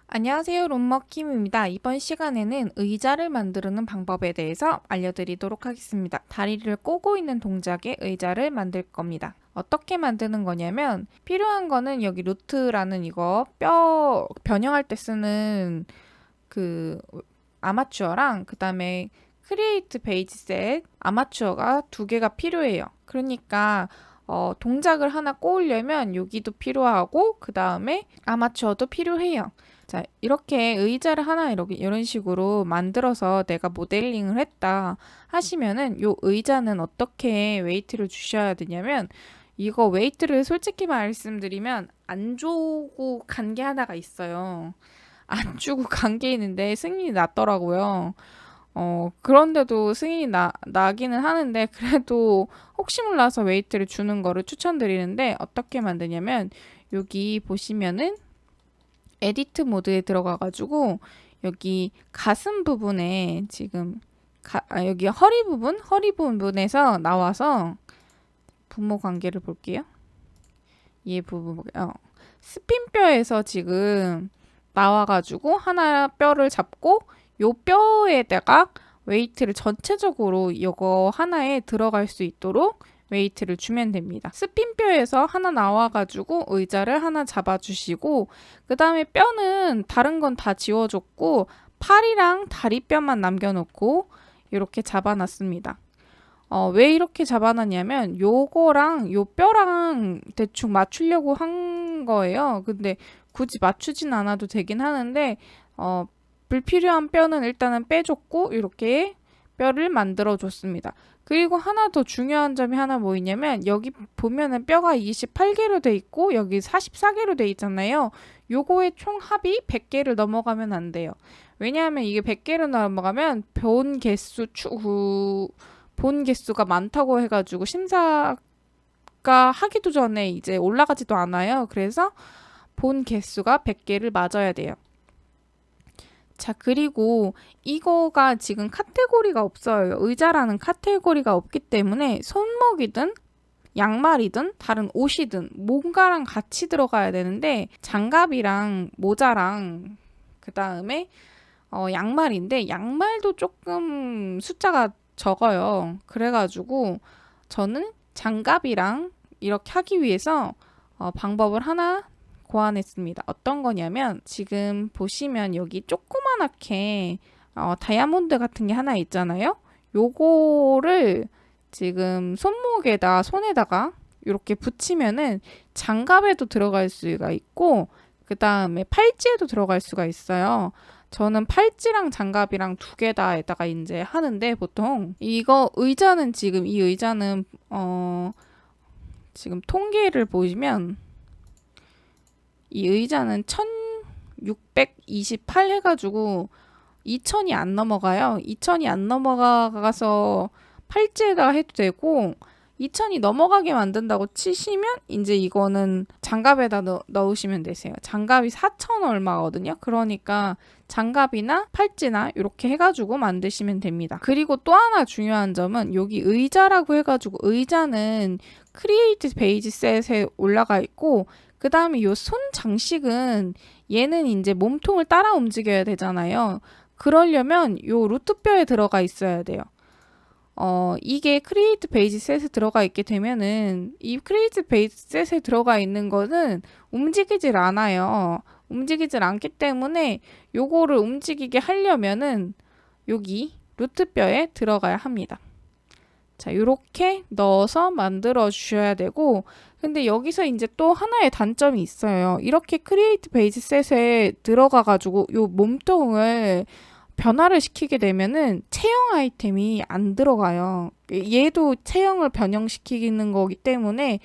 안녕하세요, 롬머킴입니다. 이번 시간에는 의자를 만드는 방법에 대해서 알려드리도록 하겠습니다. 다리를 꼬고 있는 동작의 의자를 만들 겁니다. 어떻게 만드는 거냐면 필요한 거는 여기 루트라는 이거 뼈 변형할 때 쓰는 그 아마추어랑 그 다음에 크리에이트 베이지 셋 아마추어가 2개가 필요해요. 그러니까 동작을 하나 꼬으려면 여기도 필요하고 그 다음에 아마추어도 필요해요. 자, 이렇게 의자를 하나 이런 식으로 만들어서 내가 모델링을 했다 하시면은 요 의자는 어떻게 웨이트를 주셔야 되냐면 이거 웨이트를 솔직히 말씀드리면 안 주고 간 게 하나가 있어요. 안 주고 간 게 있는데 승인이 났더라고요. 그런데도 승인이 나기는 하는데 그래도 혹시 몰라서 웨이트를 주는 거를 추천드리는데 어떻게 만드냐면 여기 보시면은 에디트 모드에 들어가가지고 여기 가슴 부분에 지금 여기 허리 부분에서 나와서 부모 관계를 볼게요. 이 부분 스핀뼈에서 지금 나와가지고 하나 뼈를 잡고 요 뼈에다가 웨이트를 전체적으로 이거 하나에 들어갈 수 있도록 웨이트를 주면 됩니다. 스핀뼈에서 하나 나와가지고 의자를 하나 잡아주시고 그 다음에 뼈는 다른 건 다 지워줬고 팔이랑 다리뼈만 남겨놓고 이렇게 잡아놨습니다. 왜 이렇게 잡아놨냐면 요거랑 요 뼈랑 대충 맞추려고 한 거예요. 근데 굳이 맞추진 않아도 되긴 하는데 불필요한 뼈는 일단은 빼줬고 이렇게 뼈를 만들어 줬습니다. 그리고 하나 더 중요한 점이 하나 뭐 있냐면 여기 보면은 뼈가 28개로 돼 있고 여기 44개로 돼 있잖아요. 요거의 총 합이 100개를 넘어가면 안 돼요. 왜냐하면 이게 100개를 넘어가면 본 개수가 많다고 해가지고 심사가 하기도 전에 이제 올라가지도 않아요. 그래서 본 개수가 100개를 맞아야 돼요. 자, 그리고 이거가 지금 카테고리가 없어요. 의자라는 카테고리가 없기 때문에 손목이든 양말이든 다른 옷이든 뭔가랑 같이 들어가야 되는데 장갑이랑 모자랑 그 다음에 양말인데 양말도 조금 숫자가 적어요. 그래가지고 저는 장갑이랑 이렇게 하기 위해서 방법을 하나 고안했습니다. 어떤 거냐면 지금 보시면 여기 조그만하게 다이아몬드 같은 게 하나 있잖아요. 요거를 지금 손에다가 이렇게 붙이면은 장갑에도 들어갈 수가 있고 그 다음에 팔찌에도 들어갈 수가 있어요. 저는 팔찌랑 장갑이랑 2개 다에다가 이제 하는데 보통 이거 의자는 지금 이 의자는 지금 통계를 보시면 이 의자는 1628 해가지고 2000이 안 넘어가요. 2000이 안 넘어가서 팔찌에다 해도 되고 2000이 넘어가게 만든다고 치시면 이제 이거는 장갑에다 넣으시면 되세요. 장갑이 4000 얼마거든요. 그러니까 장갑이나 팔찌나 이렇게 해가지고 만드시면 됩니다. 그리고 또 하나 중요한 점은 여기 의자라고 해가지고 의자는 크리에이트 베이지 셋에 올라가 있고 그 다음에 요 손 장식은 얘는 이제 몸통을 따라 움직여야 되잖아요. 그러려면 요 루트뼈에 들어가 있어야 돼요. 이게 크리에이트 베이지 셋에 들어가 있게 되면은 이 크리에이트 베이지 셋에 들어가 있는 거는 움직이질 않아요. 움직이질 않기 때문에 요거를 움직이게 하려면은 여기 루트뼈에 들어가야 합니다. 자, 요렇게 넣어서 만들어 주셔야 되고 근데 여기서 이제 또 하나의 단점이 있어요. 이렇게 크리에이트 베이지 셋에 들어가 가지고 요 몸통을 변화를 시키게 되면은 체형 아이템이 안 들어가요. 얘도 체형을 변형시키는 거기 때문에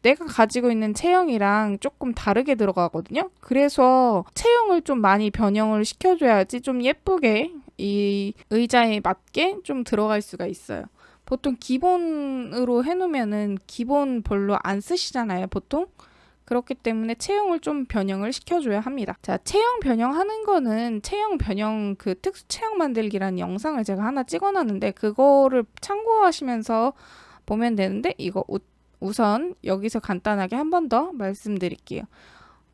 내가 가지고 있는 체형이랑 조금 다르게 들어가거든요. 그래서 체형을 좀 많이 변형을 시켜줘야지 좀 예쁘게 이 의자에 맞게 좀 들어갈 수가 있어요. 보통 기본으로 해놓으면은 기본 별로 안 쓰시잖아요, 보통. 그렇기 때문에 체형을 좀 변형을 시켜줘야 합니다. 자, 체형 변형하는 거는 체형 변형 그 특수 체형 만들기라는 영상을 제가 하나 찍어놨는데 그거를 참고하시면서 보면 되는데 이거 우선 여기서 간단하게 한 번 더 말씀드릴게요.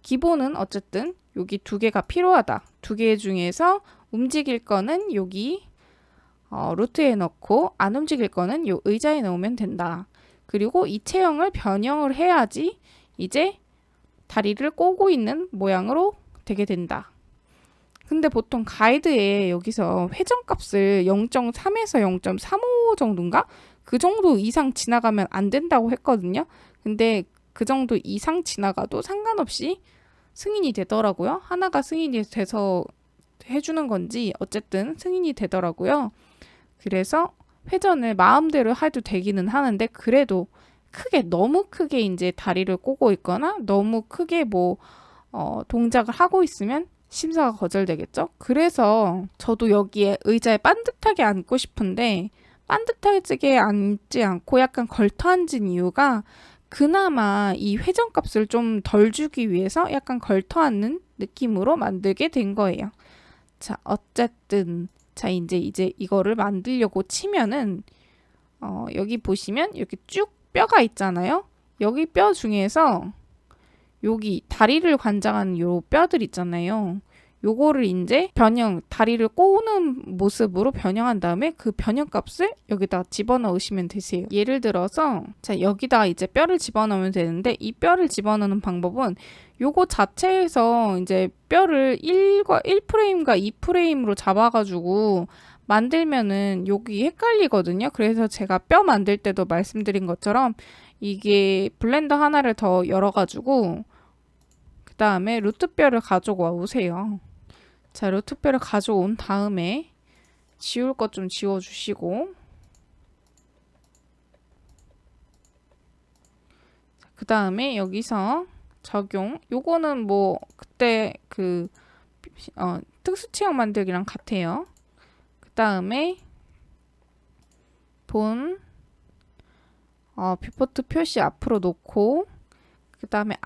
기본은 어쨌든 여기 두 개가 필요하다. 두 개 중에서 움직일 거는 여기 루트에 넣고 안 움직일 거는 요 의자에 넣으면 된다. 그리고 이 체형을 변형을 해야지 이제 다리를 꼬고 있는 모양으로 되게 된다. 근데 보통 가이드에 여기서 회전값을 0.3에서 0.35 정도인가? 그 정도 이상 지나가면 안 된다고 했거든요. 근데 그 정도 이상 지나가도 상관없이 승인이 되더라고요. 하나가 승인이 돼서 해주는 건지 어쨌든 승인이 되더라고요. 그래서 회전을 마음대로 해도 되기는 하는데 그래도 너무 크게 이제 다리를 꼬고 있거나 너무 크게 동작을 하고 있으면 심사가 거절되겠죠. 그래서 저도 여기에 의자에 반듯하게 앉고 싶은데 반듯하게 앉지 않고 약간 걸터 앉은 이유가 그나마 이 회전값을 좀 덜 주기 위해서 약간 걸터 앉는 느낌으로 만들게 된 거예요. 자, 어쨌든 자 이제 이거를 만들려고 치면은 여기 보시면 이렇게 쭉 뼈가 있잖아요. 여기 뼈 중에서 여기 다리를 관장하는 요 뼈들 있잖아요. 요거를 이제 다리를 꼬는 모습으로 변형한 다음에 그 변형값을 여기다 집어넣으시면 되세요. 예를 들어서 자 여기다 이제 뼈를 집어넣으면 되는데 이 뼈를 집어넣는 방법은 요거 자체에서 이제 뼈를 1프레임과 2프레임으로 잡아가지고 만들면은 여기 헷갈리거든요. 그래서 제가 뼈 만들 때도 말씀드린 것처럼 이게 블렌더 하나를 더 열어가지고 그 다음에 루트뼈를 가지고 오세요. 자, 루트뼈를 가져온 다음에 지울 것 좀 지워주시고 그 다음에 여기서 적용 요거는 그때 특수 체형 만들기랑 같아요. 그 다음에 뷰포트 표시 앞으로 놓고 그 다음에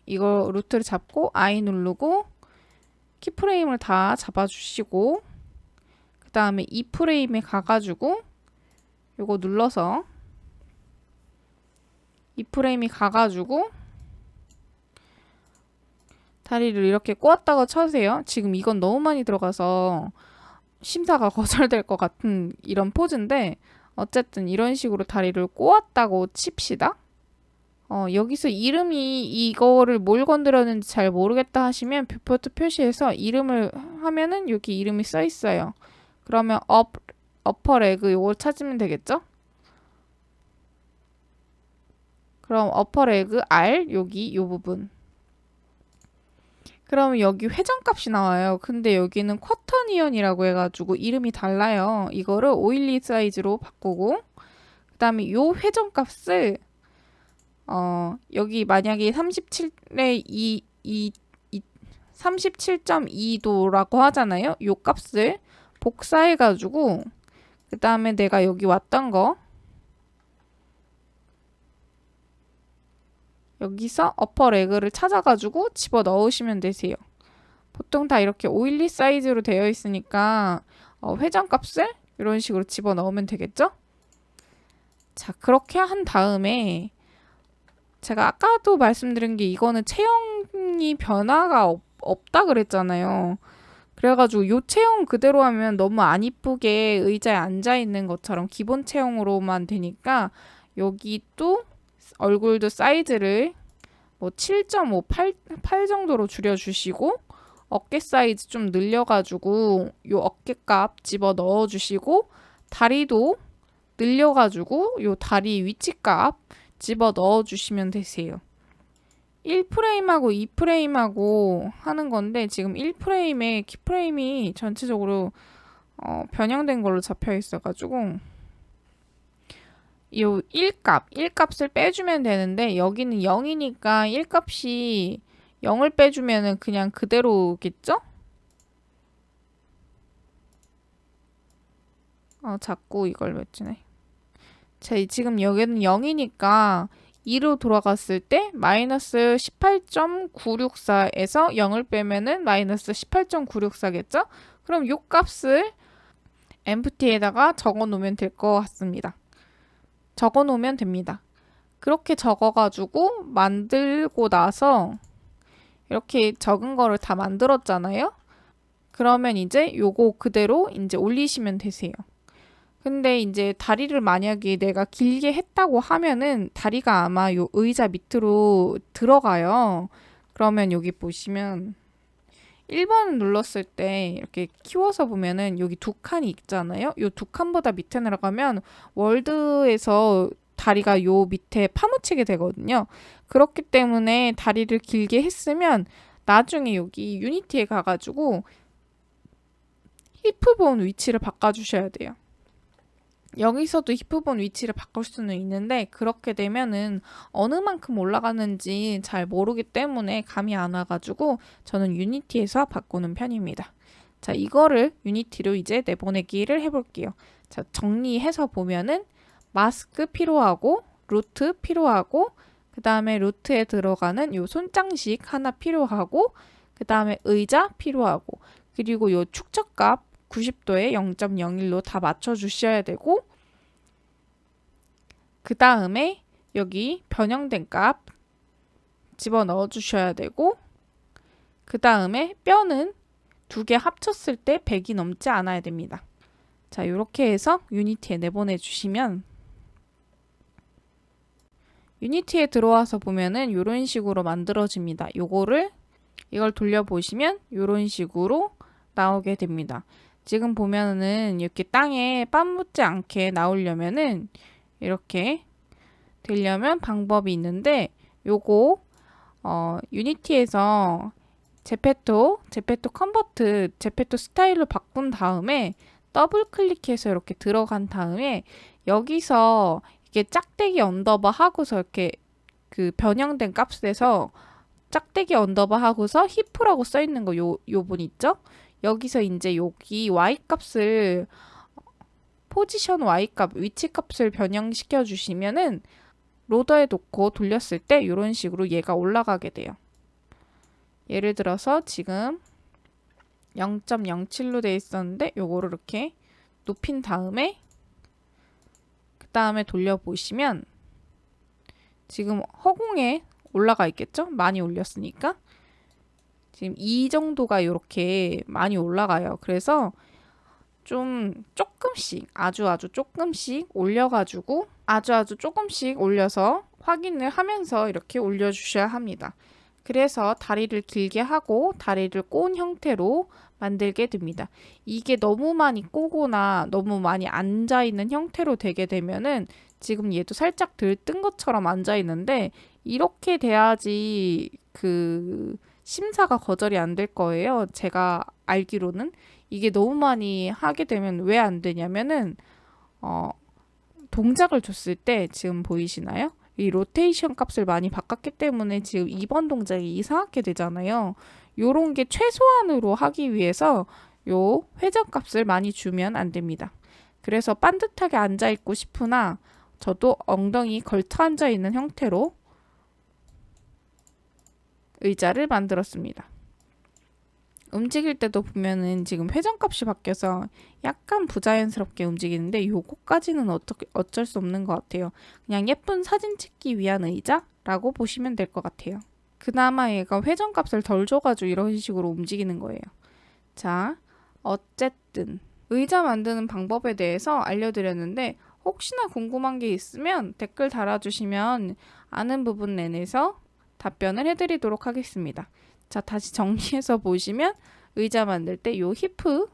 이거 루트를 잡고 I 누르고 키프레임을 다 잡아주시고 그 다음에 2프레임에 가가지고 요거 눌러서 2프레임이 가가지고 다리를 이렇게 꼬았다가 쳐세요. 지금 이건 너무 많이 들어가서 심사가 거절될 것 같은 이런 포즈인데 어쨌든 이런 식으로 다리를 꼬았다고 칩시다. 여기서 이름이 이거를 뭘 건드렸는지 잘 모르겠다 하시면 뷰포트 표시에서 이름을 하면은 여기 이름이 써 있어요. 그러면 어퍼 레그 요걸 찾으면 되겠죠? 그럼 어퍼 레그 R 여기 요 부분. 그러면 여기 회전값이 나와요. 근데 여기는 쿼터니언이라고 해가지고 이름이 달라요. 이거를 오일리 사이즈로 바꾸고 그 다음에 요 회전값을 여기 만약에 37.2도라고 하잖아요. 요 값을 복사해가지고 그 다음에 내가 여기 왔던 거 여기서 어퍼 레그를 찾아가지고 집어 넣으시면 되세요. 보통 다 이렇게 오일리 사이즈로 되어 있으니까 회전값을 이런 식으로 집어 넣으면 되겠죠? 자, 그렇게 한 다음에 제가 아까도 말씀드린 게 이거는 체형이 변화가 없다 그랬잖아요. 그래가지고 요 체형 그대로 하면 너무 안 이쁘게 의자에 앉아 있는 것처럼 기본 체형으로만 되니까 여기 또 얼굴도 사이즈를 7.5, 8 정도로 줄여주시고 어깨 사이즈 좀 늘려가지고 요 어깨값 집어 넣어주시고 다리도 늘려가지고 요 다리 위치값 집어 넣어주시면 되세요. 1프레임하고 2프레임하고 하는 건데 지금 1프레임에 키프레임이 전체적으로 변형된 걸로 잡혀 있어가지고 요 1값을 빼주면 되는데 여기는 0이니까 1값이 0을 빼주면은 그냥 그대로겠죠? 자꾸 이걸 맺지네. 자, 지금 여기는 0이니까 2로 돌아갔을 때 마이너스 18.964에서 0을 빼면은 마이너스 18.964겠죠? 그럼 요 값을 empty에다가 적어 놓으면 될 것 같습니다. 적어 놓으면 됩니다. 그렇게 적어가지고 만들고 나서 이렇게 적은 거를 다 만들었잖아요. 그러면 이제 요거 그대로 이제 올리시면 되세요. 근데 이제 다리를 만약에 내가 길게 했다고 하면은 다리가 아마 요 의자 밑으로 들어가요. 그러면 여기 보시면 1번 눌렀을 때 이렇게 키워서 보면은 여기 두 칸이 있잖아요. 요 두 칸보다 밑에 내려가면 월드에서 다리가 요 밑에 파묻히게 되거든요. 그렇기 때문에 다리를 길게 했으면 나중에 여기 유니티에 가가지고 히프본 위치를 바꿔주셔야 돼요. 여기서도 히프본 위치를 바꿀 수는 있는데 그렇게 되면은 어느 만큼 올라가는지 잘 모르기 때문에 감이 안 와가지고 저는 유니티에서 바꾸는 편입니다. 자, 이거를 유니티로 이제 내보내기를 해볼게요. 자, 정리해서 보면은 마스크 필요하고 루트 필요하고 그 다음에 루트에 들어가는 요 손장식 하나 필요하고 그 다음에 의자 필요하고 그리고 요 축적값 90도에 0.01로 다 맞춰주셔야 되고 그 다음에 여기 변형된 값 집어넣어 주셔야 되고 그 다음에 뼈는 두 개 합쳤을 때 100이 넘지 않아야 됩니다. 자, 이렇게 해서 유니티에 내보내 주시면 유니티에 들어와서 보면은 이런 식으로 만들어집니다. 이걸 돌려보시면 이런 식으로 나오게 됩니다. 지금 보면은 이렇게 땅에 빤 묻지 않게 나오려면은 이렇게 되려면 방법이 있는데 요거 유니티에서 제페토 컨버트, 제페토 스타일로 바꾼 다음에 더블 클릭해서 이렇게 들어간 다음에 여기서 이게 짝대기 언더바 하고서 이렇게 그 변형된 값에서 짝대기 언더바 하고서 히프라고 써 있는 거 요 분 있죠? 여기서 이제 여기 y 값을 포지션 y 값, 위치 값을 변형시켜 주시면은 로더에 놓고 돌렸을 때 이런 식으로 얘가 올라가게 돼요. 예를 들어서 지금 0.07로 돼 있었는데 요거를 이렇게 높인 다음에 그 다음에 돌려보시면 지금 허공에 올라가 있겠죠? 많이 올렸으니까. 지금 이 정도가 이렇게 많이 올라가요. 그래서 좀 조금씩 아주 조금씩 올려가지고 아주 조금씩 올려서 확인을 하면서 이렇게 올려주셔야 합니다. 그래서 다리를 길게 하고 다리를 꼬은 형태로 만들게 됩니다. 이게 너무 많이 꼬거나 너무 많이 앉아있는 형태로 되게 되면은 지금 얘도 살짝 들뜬 것처럼 앉아있는데 이렇게 돼야지 그 심사가 거절이 안 될 거예요. 제가 알기로는. 이게 너무 많이 하게 되면 왜 안 되냐면은 동작을 줬을 때 지금 보이시나요? 이 로테이션 값을 많이 바꿨기 때문에 지금 2번 동작이 이상하게 되잖아요. 요런 게 최소한으로 하기 위해서 요 회전 값을 많이 주면 안 됩니다. 그래서 반듯하게 앉아 있고 싶으나 저도 엉덩이 걸터 앉아 있는 형태로 의자를 만들었습니다. 움직일 때도 보면은 지금 회전값이 바뀌어서 약간 부자연스럽게 움직이는데 요거까지는 어쩔 수 없는 것 같아요. 그냥 예쁜 사진 찍기 위한 의자라고 보시면 될 것 같아요. 그나마 얘가 회전값을 덜 줘가지고 이런 식으로 움직이는 거예요. 자, 어쨌든 의자 만드는 방법에 대해서 알려드렸는데 혹시나 궁금한 게 있으면 댓글 달아주시면 아는 부분 내내서 답변을 해드리도록 하겠습니다. 자, 다시 정리해서 보시면 의자 만들 때 요 히프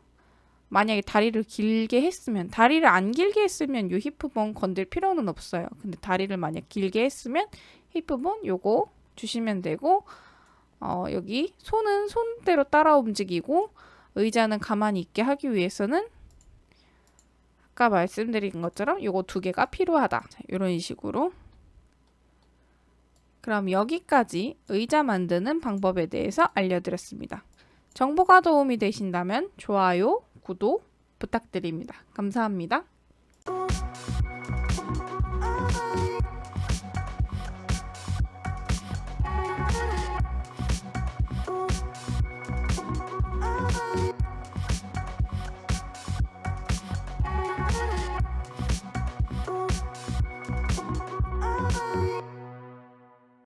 만약에 다리를 길게 했으면 다리를 안 길게 했으면 요 히프본 건들 필요는 없어요. 근데 다리를 만약 길게 했으면 히프본 요거 주시면 되고 여기 손은 손대로 따라 움직이고 의자는 가만히 있게 하기 위해서는 아까 말씀드린 것처럼 요거 두 개가 필요하다. 자, 이런 식으로 그럼 여기까지 의자 만드는 방법에 대해서 알려드렸습니다. 정보가 도움이 되신다면 좋아요, 구독 부탁드립니다. 감사합니다.